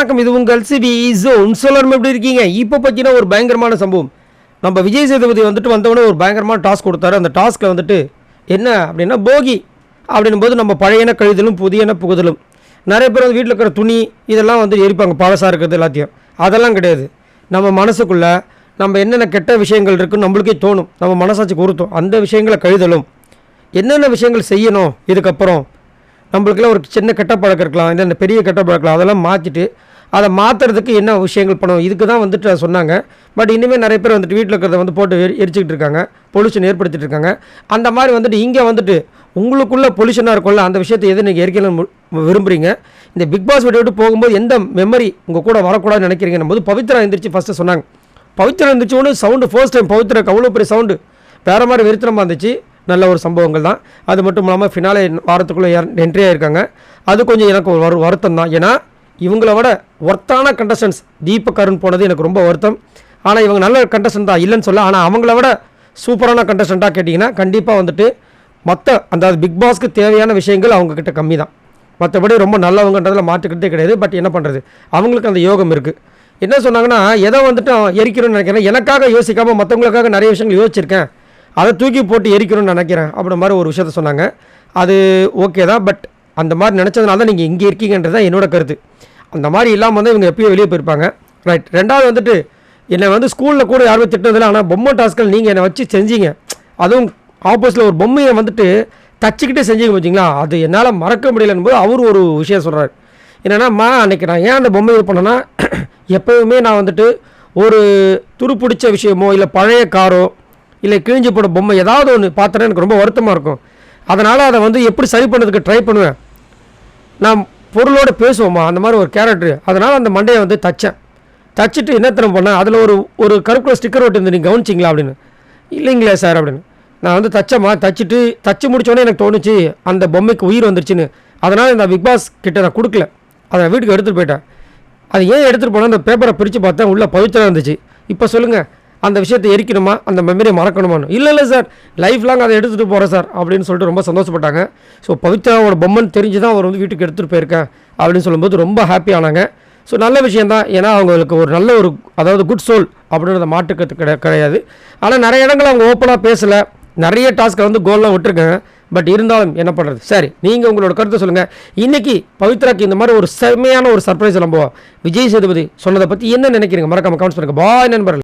வணக்கம், இது உங்கள் சிபி ஜோன். சொல்லணும் எப்படி இருக்கீங்க? இப்போ பார்த்தீங்கன்னா ஒரு பயங்கரமான சம்பவம். நம்ம விஜய் சேதுபதி வந்துட்டு வந்தவொடனே ஒரு பயங்கரமான டாஸ்க் கொடுத்தாரு. அந்த டாஸ்கில் வந்துட்டு என்ன அப்படின்னா போகி அப்படின்னும் போது நம்ம பழையன கழிதலும் புதியன புகுதலும். நிறைய பேர் வந்து வீட்டில் இருக்கிற துணி இதெல்லாம் வந்து எரிப்பாங்க, பழசாக இருக்கிறது எல்லாத்தையும். அதெல்லாம் கிடையாது. நம்ம மனசுக்குள்ளே நம்ம என்னென்ன கெட்ட விஷயங்கள் இருக்குன்னு நம்மளுக்கே தோணும், நம்ம மனசாட்சிக்கு உறுத்தும். அந்த விஷயங்களை கழிதலும், என்னென்ன விஷயங்கள் செய்யணும் இதுக்கப்புறம், நம்மளுக்குலாம் ஒரு சின்ன கெட்ட பழக்கம் இருக்கலாம், இந்த பெரிய கெட்ட பழக்கம், அதெல்லாம் மாற்றிட்டு அதை மாற்றுறதுக்கு என்ன விஷயங்கள் பண்ணணும், இதுக்கு தான் வந்துட்டு சொன்னாங்க. பட் இனிமேல் நிறைய பேர் வந்துட்டு வீட்டில் இருக்கிறத வந்து போட்டு எரிச்சிக்கிட்டு இருக்காங்க, பொல்யூஷன் ஏற்படுத்திட்டு இருக்காங்க. அந்த மாதிரி வந்துட்டு இங்கே வந்துட்டு உங்களுக்குள்ளே பொல்யூஷனாக இருக்கும்ல, அந்த விஷயத்தை எது நீங்கள் எரிக்கணும்னு விரும்புகிறீங்க. இந்த பிக் பாஸ் வீட்டை விட்டு போகும்போது எந்த மெமரி உங்கள் கூட வரக்கூடாதுன்னு நினைக்கிறீங்கன்னும் போது பவித்ரா எந்திரிச்சு ஃபஸ்ட்டு சொன்னாங்க. பவித்ரா எந்திரிச்சு ஒன்று சவுண்டு ஃபர்ஸ்ட் டைம் பவித்ராக்கு அவ்வளோ பெரிய சவுண்டு வேறு மாதிரி வெறித்தனமாக இருந்துச்சு. நல்ல ஒரு சம்பவங்கள் தான். அது மட்டும் இல்லாமல் ஃபினாலே வாரத்துக்குள்ளே என்ட்ரி ஆகிருக்காங்க. அது கொஞ்சம் எனக்கு ஒரு வருத்தம் தான். ஏன்னா இவங்கள விட ஒர்த்தான கண்டஸ்டன்ஸ் தீபக் அருண் போனது எனக்கு ரொம்ப வருத்தம். ஆனால் இவங்க நல்ல கண்டஸ்டன்ட் தான், இல்லைன்னு சொல்ல. ஆனால் அவங்கள விட சூப்பரான கண்டஸ்டண்ட்டாக கேட்டிங்கன்னா கண்டிப்பாக வந்துட்டு மற்ற அந்த பிக் பாஸ்க்கு தேவையான விஷயங்கள் அவங்கக்கிட்ட கம்மி தான். மற்றபடி ரொம்ப நல்லவங்கன்றதில் மாற்றுக்கிட்டே கிடையாது. பட் என்ன பண்ணுறது, அவங்களுக்கு அந்த யோகம் இருக்குது. என்ன சொன்னாங்கன்னா, எதை வந்துட்டு எரிக்கணும்னு நினைக்கிறேன், எனக்காக யோசிக்காமல் மற்றவங்களுக்காக நிறைய விஷயங்கள் யோசிச்சிருக்கேன், அதை தூக்கி போட்டு எரிக்கணும்னு நினைக்கிறேன் அப்படின்ற மாதிரி ஒரு விஷயத்த சொன்னாங்க. அது ஓகே தான். பட் அந்த மாதிரி நினச்சதுனால தான் நீங்கள் இங்கே இருக்கீங்கன்றது தான் என்னோட கருத்து. அந்த மாதிரி இல்லாமல் வந்து இவங்க எப்பயும் வெளியே போயிருப்பாங்க. ரைட். ரெண்டாவது வந்துட்டு என்னை வந்து ஸ்கூலில் கூட யாருமே திட்டினதில்லை. ஆனால் பொம்மை டாஸ்கள் நீங்கள் என்னை வச்சு செஞ்சீங்க, அதுவும் ஆப்போசிட்டில் ஒரு பொம்மையை வந்துட்டு தச்சுக்கிட்டே செஞ்சீங்க பார்த்தீங்களா, அது என்னால் மறக்க முடியலன்னு போது அவர் ஒரு விஷயம் சொல்கிறார். என்னென்னா, அன்றைக்கி நான் ஏன் அந்த பொம்மையை பண்ணேன்னா, எப்போவுமே நான் வந்துட்டு ஒரு துருப்பிடிச்ச விஷயமோ இல்லை பழைய காரோ இல்லை கிழிஞ்சு போட பொம்மை ஏதாவது ஒன்று பார்த்தோன்னா எனக்கு ரொம்ப வருத்தமாக இருக்கும். அதனால் அதை வந்து எப்படி சரி பண்ணுறதுக்கு ட்ரை பண்ணுவேன். நான் பொருளோடு பேசுவோமா அந்த மாதிரி ஒரு கேரக்டரு. அதனால் அந்த மண்டையை வந்து தச்சுட்டு என்னத்தனம் பண்ணேன், அதில் ஒரு கருப்புல ஸ்டிக்கர் ஒட்டி இருந்து நீங்கள் கவனிச்சிங்களா அப்படின்னு. இல்லைங்களே சார் அப்படின்னு. நான் வந்து தச்சு முடித்தோடனே எனக்கு தோணுச்சு அந்த பொம்மைக்கு உயிர் வந்துருச்சுன்னு. அதனால் இந்த பிக் பாஸ் கிட்ட நான் கொடுக்கல, அதை வீட்டுக்கு எடுத்துகிட்டு போயிட்டேன். அது ஏன் எடுத்துகிட்டு போனால் அந்த பேப்பரை பிரித்து பார்த்தேன், உள்ளே பவித்ரா இருந்துச்சு. இப்போ சொல்லுங்கள், அந்த விஷயத்தை எரிக்கணுமா, அந்த மெமரியை மறக்கணுமான்னு. இல்லை சார், லைஃப் லாங் அதை எடுத்துகிட்டு போகிறேன் சார் அப்படின்னு சொல்லிட்டு ரொம்ப சந்தோஷப்பட்டாங்க. ஸோ பவித்ராவோட பொம்மைன்னு தெரிஞ்சு தான் அவர் வந்து வீட்டுக்கு எடுத்துகிட்டு போயிருக்கேன் அப்படின்னு சொல்லும்போது ரொம்ப ஹாப்பி ஆனாங்க. ஸோ நல்ல விஷயந்தான். ஏன்னா அவங்களுக்கு ஒரு நல்ல ஒரு அதாவது குட் சோல் அப்படின்றத மாற்றுக்கிறது கிடையாது. ஆனால் நிறைய இடங்கள் அவங்க ஓப்பனாக பேசலை, நிறைய டாஸ்க்கை வந்து கோல்லாம் விட்டுருக்காங்க. பட் இருந்தாலும் என்ன பண்ணுறது. சரி, நீங்கள் உங்களோட கருத்தை சொல்லுங்கள். இன்றைக்கி பவித்ராக்கு இந்த மாதிரி ஒரு செம்மையான ஒரு சர்ப்ரைஸ் நம்ம விஜய் சேதுபதி சொன்னதை பற்றி என்ன நினைக்கிறீங்க? மறக்காம கமெண்ட்ஸ் பண்ணுங்கள். பாய் நண்பர்கள்.